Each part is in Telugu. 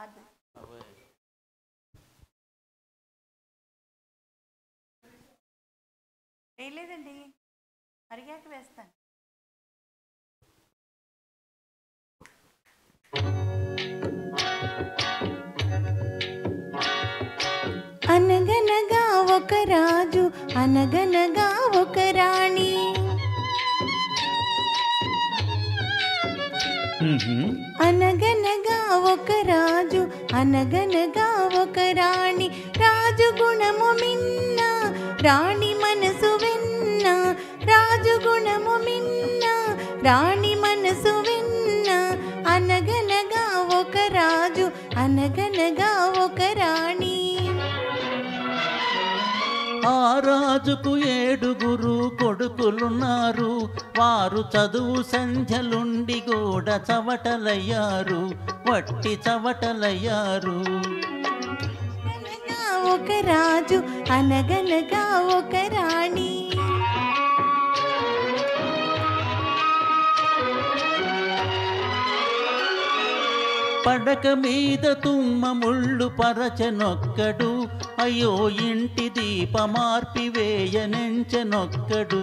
అది వేయలేదండి, అరిగాక వేస్తాను. అనగనగా ఒక రాజు, అనగనగా ఒక రాణి. అనగనగా ఒక రాజు, అనగనగా ఒక రాణి. రాజు గుణము మిన్న, రాణి మనసు వెన్న. రాజు గుణము మిన్న, రాణి మనసు వెన్న. అనగనగా ఒక రాజు, అనగనగా ఒక రాణి. ఆ రాజుకు 7 కొడుకులున్నారు. వారు చదువు సంధ్యలుండి కూడా చవటలయ్యారు, వట్టి చవటలయ్యారు. అనగనగా ఒక రాజు, అనగనగా ఒక రాణి. పడక మీద తుమ్మ ముళ్ళు పరచనొక్కడు, అయ్యో ఇంటి దీపమార్పి వేయనెంచెనొక్కడు.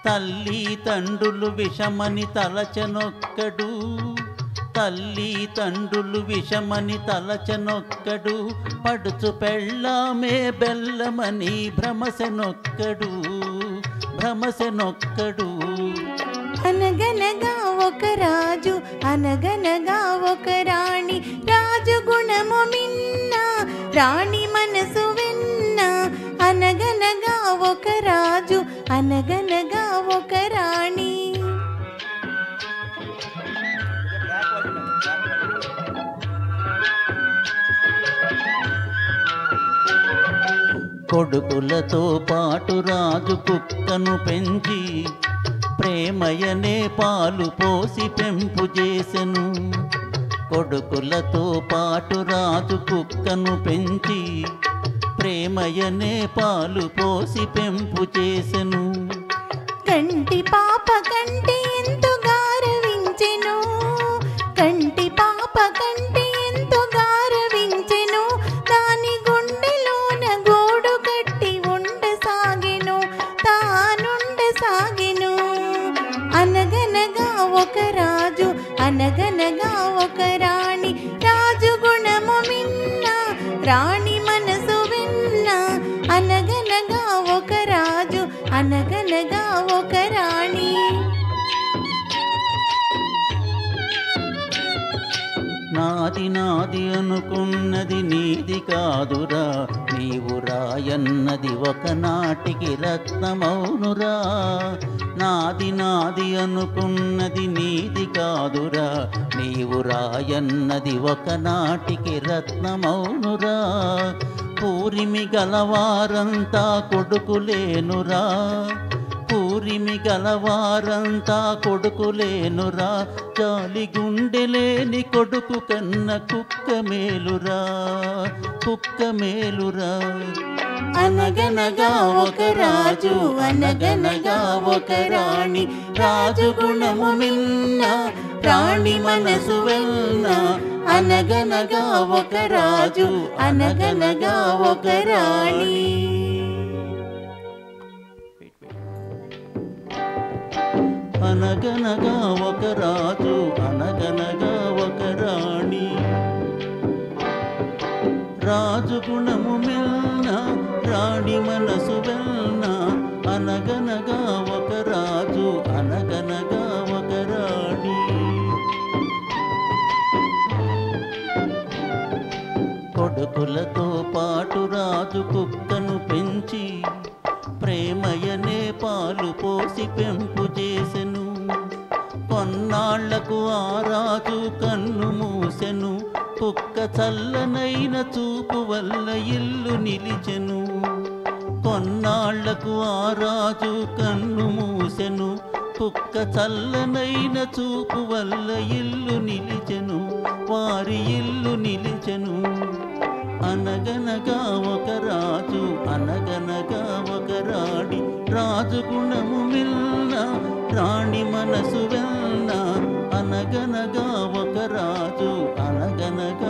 తల్లి తండ్రులు విషమని తలచనొక్కడు, తల్లి తండ్రులు విషమని తలచనొక్కడు. పడుచు పెళ్ళామే బెల్లమని భ్రమసెనొక్కడు, భ్రమసెనొక్కడు. అనగనగా ఒక రాజు, అనగనగా ఒక రాణి. రాజు గుణము మిన్న, రాణి మనసు వెన్న. అనగనగా ఒక రాజు, అనగనగా ఒక రాణి. కొడుకులతో పాటు రాజు కుక్కను పెంచి ప్రేమయనే పాలు పోసి పెంపు చేసెను. కొడుకులతో పాటు రాజు కుక్కను పెంచి ప్రేమయనే పాలు పోసి పెంపు చేసెను. కంటి పాప కంటే ఎంతో గారవించెను, కంటి పాప కంటే ఎంతో గారవించెను. దాని గుండెలోన గోడు కట్టి ఉండసాగెను, తానుండసాగెను. అనగనగా ఒక రాజు, అనగనగా ఒక రాణి. రాజు గుణము మిన్న, రాణి మనసు వెన్న. అనగనగా ఒక రాజు, అనగనగా ఒక రాణి. నాది నాది అనుకున్నది నీది కాదురా, నీవు రాయన్నది ఒకనాటికి రత్నమౌనురా. నాది నాది అనుకున్నది నీది కాదురా, నీవు రాయన్నది ఒకనాటికి రత్నమౌనురా. పూరిమి గలవారంతా కొడుకులేనురా, పూరిమి గలవారంతా కొడుకులేనురా. జాలి గుండెలేని కొడుకు కన్న కుక్క మేలురా, కుక్క మేలురా. అనగనగా ఒక రాజు, అనగనగా ఒక రాణి. రాజు గుణము మిన్న, రాణి మనసు వెన్న. అనగనగా ఒక రాజు, అనగనగా ఒక రాణి. అనగనగా ఒక రాజు, అనగనగా ఒక రాణి. రాజు గుణము మెల్న, రాణి మనసు వెల్న. అనగనగా ఒక రాజు, అనగనగా ఒక రాణి. కొడుకులతో పాటు రాజు కుక్కను పెంచి ప్రేమయనే పాలు పోసి పెంపు చేసెను. కొన్నాళ్లకు ఆ రాజు కన్ను మూసెను, కుక్క చల్లనైన చూపు వల్ల ఇల్లు నిలిచెను. కొన్నాళ్లకు ఆ రాజు కన్ను మూసెను, కుక్క చల్లనైన చూపు వల్ల ఇల్లు నిలిచెను, వారి ఇల్లు నిలిచెను. అనగనగా ఒక రాజు, అనగనగా ఒక రాణి. రాజు గుణము మిల్న, రాణి మనసు వెల్న. అనగనగా ఒక రాజు, అనగనగా